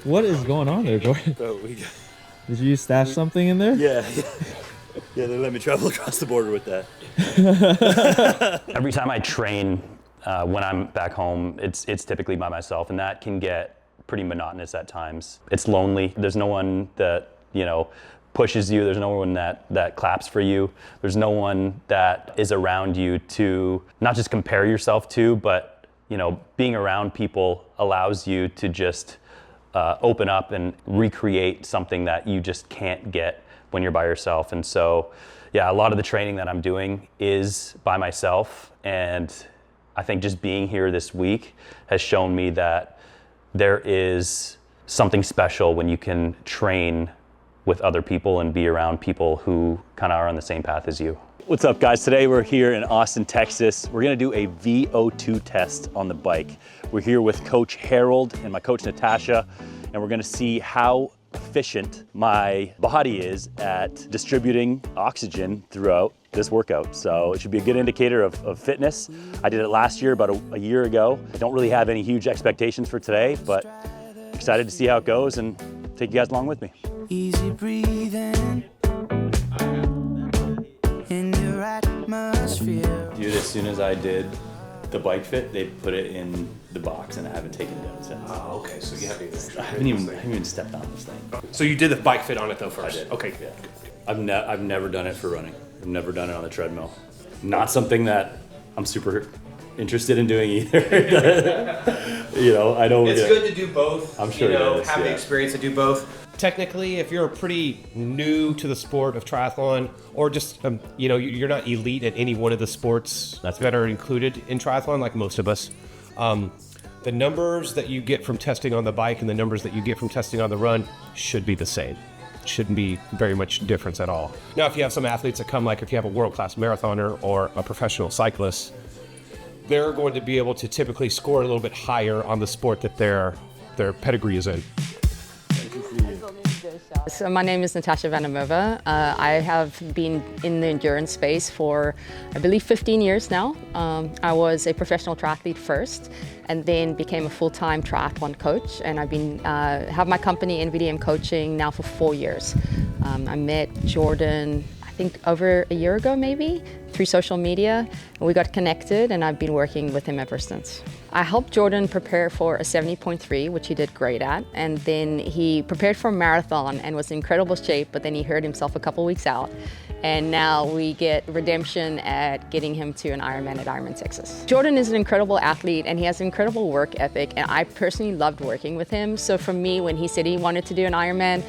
What is going on there, Jordan? Bro, Did you stash something in there? yeah, they let me travel across the border with that. Every time I train when I'm back home, it's typically by myself, and that can get pretty monotonous at times. It's lonely. There's no one that, pushes you. There's no one that claps for you. There's no one that is around you to not just compare yourself to, but being around people allows you to just open up and recreate something that you just can't get when you're by yourself. And so, yeah, a lot of the training that I'm doing is by myself. And I think just being here this week has shown me that there is something special when you can train with other people and be around people who kind of are on the same path as you. What's up, guys? Today we're here in Austin, Texas. We're gonna do a VO2 test on the bike. We're here with Coach Harold and my coach Natasha, and we're gonna see how efficient my body is at distributing oxygen throughout this workout. So it should be a good indicator of fitness. I did it last year, about a year ago. I don't really have any huge expectations for today, but excited to see how it goes and take you guys along with me. Easy breathing in your atmosphere. Dude, as soon as I did the bike fit, they put it in the box and I haven't taken it down since. Oh, okay, so you haven't I haven't even stepped on this thing. So you did the bike fit on it though first? I did. Okay. Yeah. I've never done it for running. I've never done it on the treadmill. Not something that I'm super interested in doing either. I don't. It's good to do both. I'm sure it is, have the yeah. experience to do both. Technically, if you're pretty new to the sport of triathlon, or just you're not elite at any one of the sports that are included in triathlon, like most of us, the numbers that you get from testing on the bike and the numbers that you get from testing on the run should be the same. Shouldn't be very much difference at all. Now, if you have some athletes that come, like if you have a world-class marathoner or a professional cyclist, they're going to be able to typically score a little bit higher on the sport that their pedigree is in. So my name is Natasha Vanamova. I have been in the endurance space for, I believe, 15 years now. I was a professional triathlete first, and then became a full-time triathlon coach. And I've been have my company NVDM Coaching now for 4 years. I met Jordan, I think over a year ago maybe, through social media. We got connected and I've been working with him ever since. I helped Jordan prepare for a 70.3, which he did great at, and then he prepared for a marathon and was in incredible shape, but then he hurt himself a couple weeks out. And now we get redemption at getting him to an Ironman at Ironman, Texas. Jordan is an incredible athlete and he has an incredible work ethic, and I personally loved working with him. So for me, when he said he wanted to do an Ironman,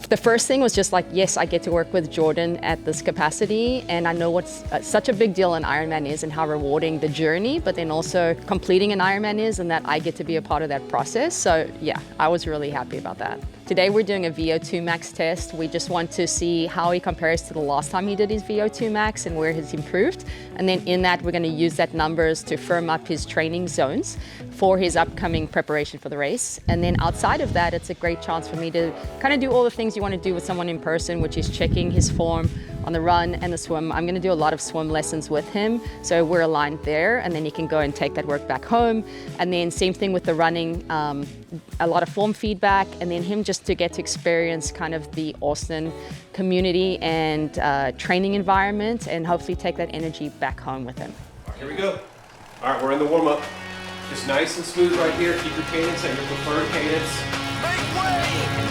the first thing was just like, yes, I get to work with Jordan at this capacity, and I know what's such a big deal an Ironman is and how rewarding the journey, but then also completing an Ironman is, and that I get to be a part of that process. So yeah, I was really happy about that. Today we're doing a VO2 Max test. We just want to see how he compares to the last time he did his VO2 Max and where he's improved. And then in that, we're going to use that numbers to firm up his training zones for his upcoming preparation for the race. And then outside of that, it's a great chance for me to kind of do all the things you want to do with someone in person, which is checking his form on the run and the swim. I'm going to do a lot of swim lessons with him, so we're aligned there, and then he can go and take that work back home. And then same thing with the running, a lot of form feedback, and then him just to get to experience kind of the Austin community and training environment, and hopefully take that energy back home with him. Here we go. All right, we're in the warm-up. Just nice and smooth right here. Keep your cadence at your preferred cadence. Make way!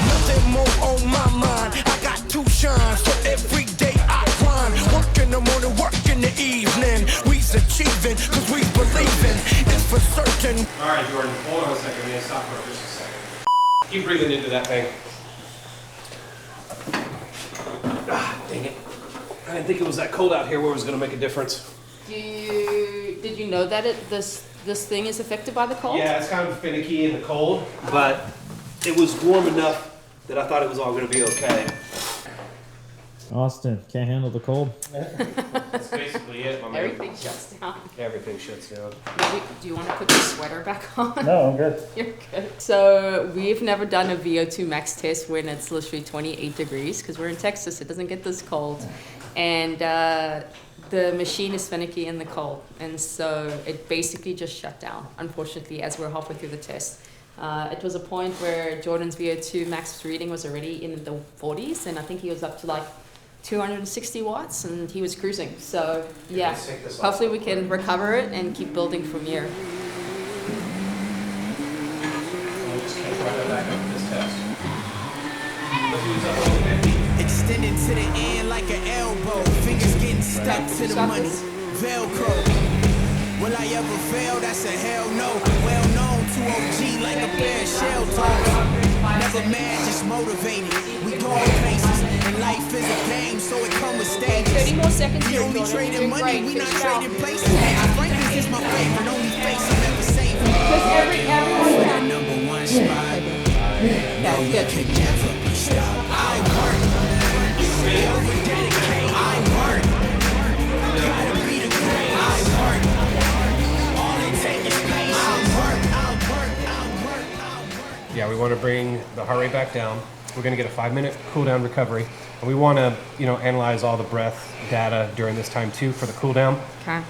Nothing more on my mind. I got two shines, so every day I grind. Work in the morning, work in the evening. We's achieving, cause we believing. It's for certain. All right, Jordan, hold on a second. I'm gonna stop for just a second. Keep breathing into that thing. Ah, dang it. I didn't think it was that cold out here where it was gonna make a difference. Did you know that this thing is affected by the cold? Yeah, it's kind of finicky in the cold, but it was warm enough that I thought it was all gonna be okay. Austin, can't handle the cold. That's basically it, my man. Everything shuts down. Everything shuts down. Do you want to put your sweater back on? No, I'm good. You're good. So we've never done a VO2 Max test when it's literally 28 degrees, because we're in Texas. It doesn't get this cold. And the machine is finicky in the cold. And so it basically just shut down, unfortunately, as we're halfway through the test. It was a point where Jordan's VO2 max reading was already in the 40s, and I think he was up to like 260 watts, and he was cruising. So yeah, hopefully we can recover it and keep building from here. Extended to the end like an elbow, fingers getting stuck to the money. Velcro. Will I ever fail? That's a hell no. Well known to OG like a pair of shell toes. Never mad, just motivated. We go places, and life is a game, so it comes with stages. 30 more seconds We here, only Jordan. trading Doing money, great. we not Finish it out. trading places. Franklin's is my favorite, only face I've ever saved. Everyone's For the done. #1 spot. Yeah, You good. can never be stopped. I work. Over dedicate. I work. Gotta be the great. I work. All it takes is patience. I work. Yeah, we want to bring the heart rate back down. We're going to get a 5-minute cool down recovery. And we want to, analyze all the breath data during this time too for the cool down. Okay.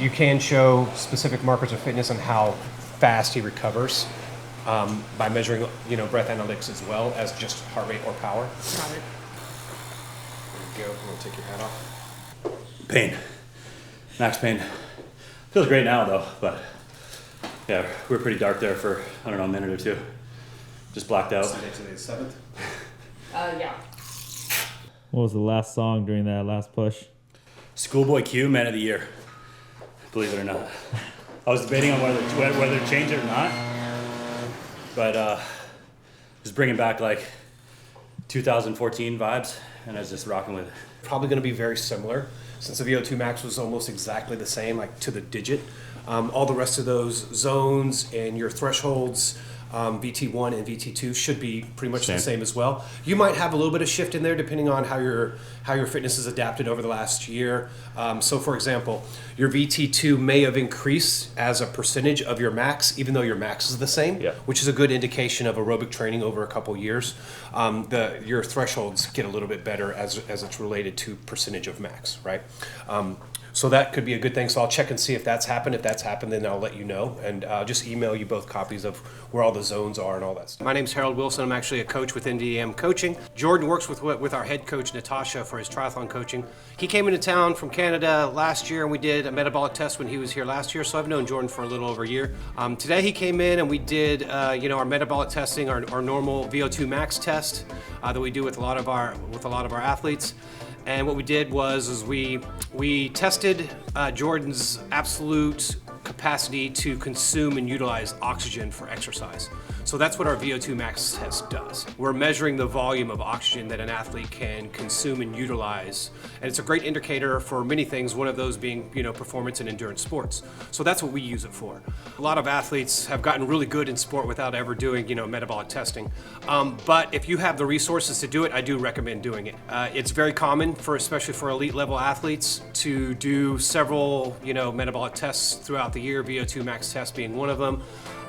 You can show specific markers of fitness on how fast he recovers by measuring, breath analytics as well as just heart rate or power. Got it. There you go. We'll take your hat off. Pain. Max pain. Feels great now though, but yeah, we were pretty dark there for, I don't know, a minute or two. Just blacked out. Today is 7th. Yeah. What was the last song during that last push? Schoolboy Q, Man of the Year. Believe it or not. I was debating on whether to change it or not, but just bringing back like 2014 vibes, and I was just rocking with it. Probably going to be very similar since the VO2 max was almost exactly the same, like to the digit. All the rest of those zones and your thresholds, VT1 and VT2 should be pretty much the same as well. You might have a little bit of shift in there depending on how your fitness has adapted over the last year. So for example, your VT2 may have increased as a percentage of your max, even though your max is the same, Yeah. which is a good indication of aerobic training over a couple years. Your thresholds get a little bit better as it's related to percentage of max, right? So that could be a good thing. So I'll check and see if that's happened. If that's happened, then I'll let you know. And I'll just email you both copies of where all the zones are and all that stuff. My name's Harold Wilson. I'm actually a coach with NDM Coaching. Jordan works with our head coach, Natasha, for his triathlon coaching. He came into town from Canada last year, and we did a metabolic test when he was here last year. So I've known Jordan for a little over a year. Today he came in and we did our metabolic testing, our normal VO2 max test that we do with a lot of our athletes. And what we did was we tested Jordan's absolute capacity to consume and utilize oxygen for exercise. So that's what our VO2 max test does. We're measuring the volume of oxygen that an athlete can consume and utilize. And it's a great indicator for many things, one of those being, performance and endurance sports. So that's what we use it for. A lot of athletes have gotten really good in sport without ever doing, metabolic testing. But if you have the resources to do it, I do recommend doing it. It's very common especially for elite level athletes to do several, metabolic tests throughout the year, VO2 max test being one of them.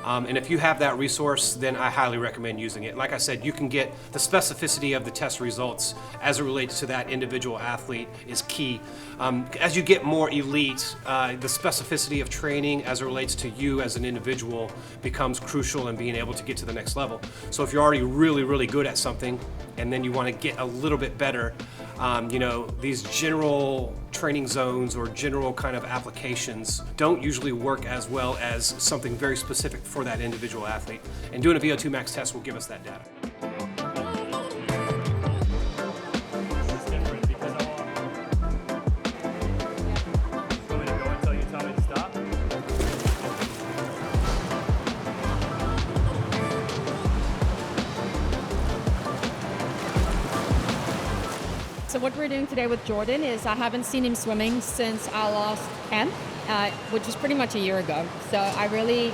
And if you have that resource, then I highly recommend using it. Like I said, you can get the specificity of the test results as it relates to that individual athlete is key. As you get more elite, the specificity of training as it relates to you as an individual becomes crucial in being able to get to the next level. So if you're already really, really good at something, and then you want to get a little bit better, these general training zones or general kind of applications don't usually work as well as something very specific for that individual athlete. And doing a VO2 max test will give us that data. It's different because I want me to go until you tell me to stop. So what we're doing today with Jordan is I haven't seen him swimming since our last camp, which was pretty much a year ago. So I really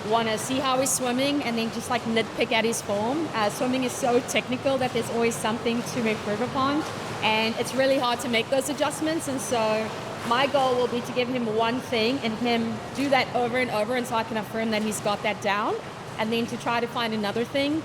want to see how he's swimming and then just like nitpick at his form. Swimming is so technical that there's always something to improve upon, and it's really hard to make those adjustments. And so my goal will be to give him one thing and him do that over and over, and so I can affirm that he's got that down, and then to try to find another thing.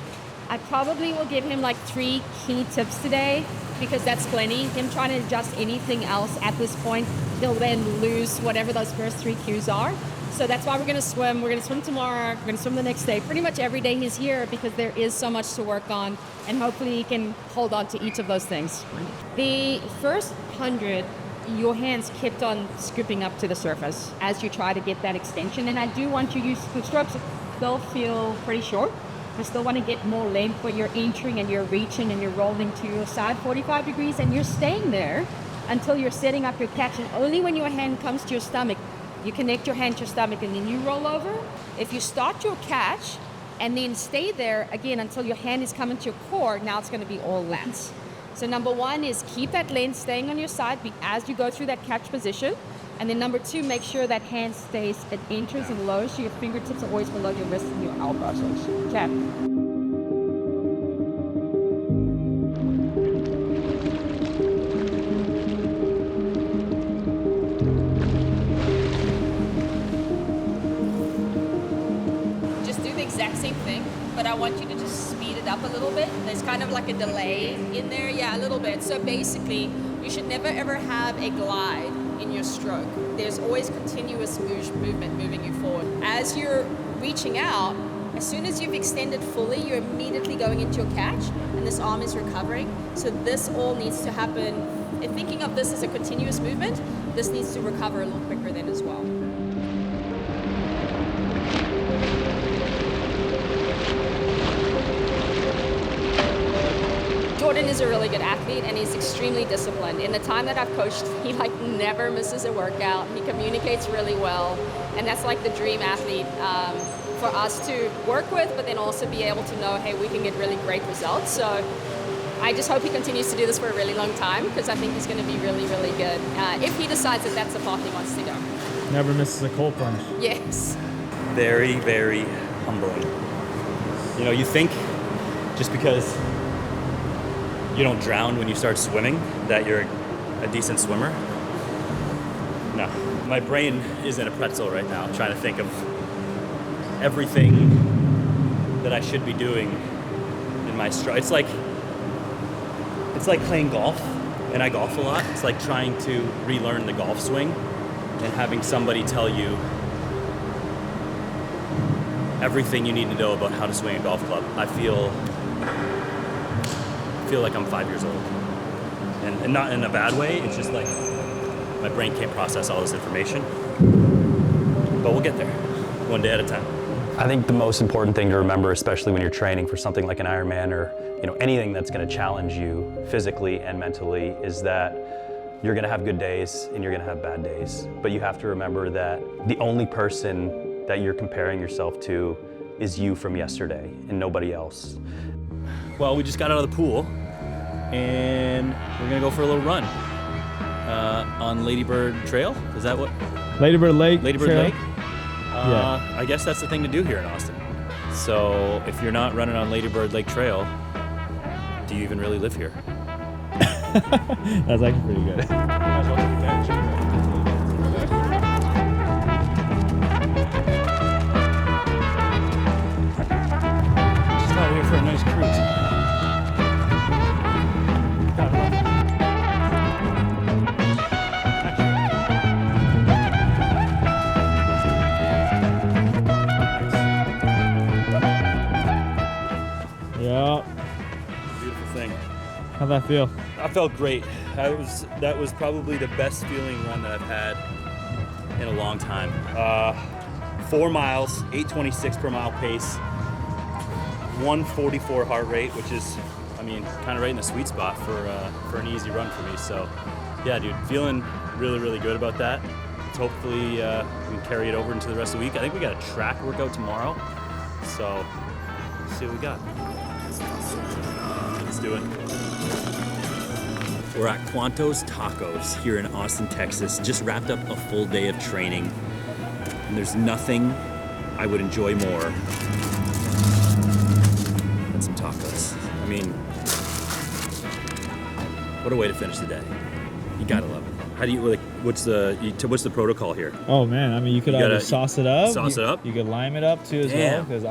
I probably will give him like 3 key tips today, because that's plenty. Him trying to adjust anything else at this point, he'll then lose whatever those first 3 cues are. So that's why we're going to swim. We're going to swim tomorrow. We're going to swim the next day. Pretty much every day he's here because there is so much to work on, and hopefully he can hold on to each of those things. The first 100, your hands kept on scooping up to the surface as you try to get that extension. And I do want you to use the strokes still feel pretty short. I still want to get more length where you're entering and you're reaching and you're rolling to your side 45 degrees and you're staying there until you're setting up your catch. And only when your hand comes to your stomach, you connect your hand to your stomach and then you roll over. If you start your catch and then stay there again until your hand is coming to your core, now it's going to be all lats. So number one is keep that length staying on your side as you go through that catch position. And then number two, make sure that hand stays, it enters and lowers, so your fingertips are always below your wrist and your elbows. Okay. Just do the exact same thing, but I want you to just speed it up a little bit. There's kind of like a delay in there, yeah, a little bit. So basically, you should never ever have a glide in your stroke. There's always continuous movement moving you forward. As you're reaching out, as soon as you've extended fully, you're immediately going into your catch, and this arm is recovering. So this all needs to happen. If thinking of this as a continuous movement, this needs to recover a little quicker then as well. Jordan is a really good athlete and he's extremely disciplined. In the time that I've coached, he never misses a workout. He communicates really well, and that's like the dream athlete for us to work with, but then also be able to know, hey, we can get really great results. So I just hope he continues to do this for a really long time because I think he's going to be really, really good if he decides that that's the path he wants to go. Never misses a cold plunge. Yes. Very, very humbling. You know, you think just because you don't drown when you start swimming that you're a decent swimmer. No. My brain is in a pretzel right now, trying to think of everything that I should be doing in my stroke. It's like playing golf, and I golf a lot. It's like trying to relearn the golf swing and having somebody tell you everything you need to know about how to swing a golf club. I feel like I'm 5 years old, and not in a bad way. It's just like my brain can't process all this information, but we'll get there one day at a time. I think the most important thing to remember, especially when you're training for something like an Ironman or anything that's going to challenge you physically and mentally, is that you're going to have good days and you're going to have bad days. But you have to remember that the only person that you're comparing yourself to is you from yesterday and nobody else. Well, we just got out of the pool, and we're gonna go for a little run on Ladybird Trail. Is that what? Ladybird Lake Ladybird Trail. Lake? Yeah. I guess that's the thing to do here in Austin. So if you're not running on Ladybird Lake Trail, do you even really live here? That's actually pretty good. Just out here for a nice cruise. Yeah. Beautiful thing. How'd that feel? I felt great. That was probably the best feeling run that I've had in a long time. 4 miles, 8:26 per mile pace, 144 heart rate, which is, kind of right in the sweet spot for an easy run for me. So, yeah, dude, feeling really, really good about that. Let's hopefully we can carry it over into the rest of the week. I think we got a track workout tomorrow, so let's see what we got. Let's do it. We're at Quanto's Tacos here in Austin, Texas. Just wrapped up a full day of training, and there's nothing I would enjoy more than some tacos. What a way to finish the day. You gotta love it. How do you what's the protocol here? Oh man, you could either sauce it up. You could lime it up too as well. Because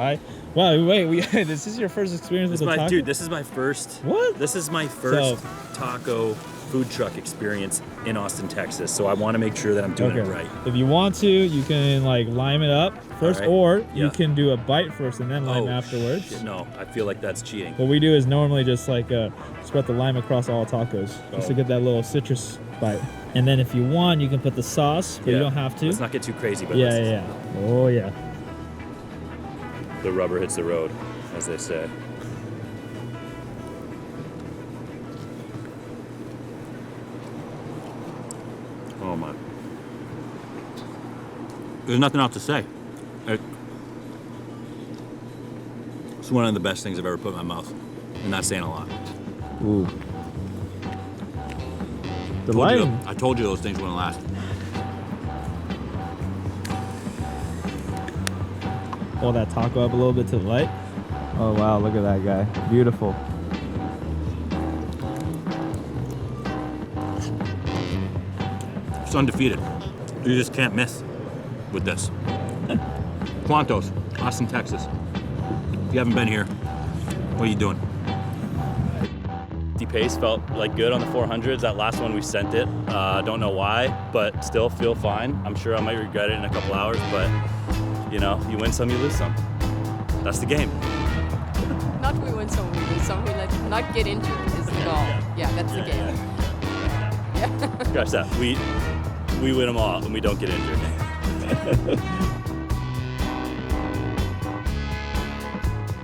this is your first experience with the taco? Dude, this is my first. What? This is my first taco food truck experience in Austin, Texas. So I want to make sure that I'm doing it right. If you want to, you can like lime it up first, Right. or you can do a bite first and then lime Oh, afterwards. shit, no, I feel like that's cheating. What we do is normally just like spread the lime across all tacos just to get that little citrus bite. And then if you want, you can put the sauce, but you don't have to. Let's not get too crazy, but Yeah. Oh yeah. The rubber hits the road, as they say. Oh my. There's nothing else to say. It's one of the best things I've ever put in my mouth. And that's saying a lot. Ooh. The lime. I told you those things wouldn't last. Pull that taco up a little bit to the light. Oh wow, look at that guy. Beautiful. It's undefeated. You just can't miss with this. Quantos, Austin, Texas. If you haven't been here, what are you doing? The pace felt like good on the 400s. That last one we sent it. Don't know why, but still feel fine. I'm sure I might regret it in a couple hours, but you know, you win some, you lose some. That's the game. Not we win some, we lose some. We not get injured is the goal. Yeah, that's the game. Yeah. Scratch that. We win them all and we don't get injured.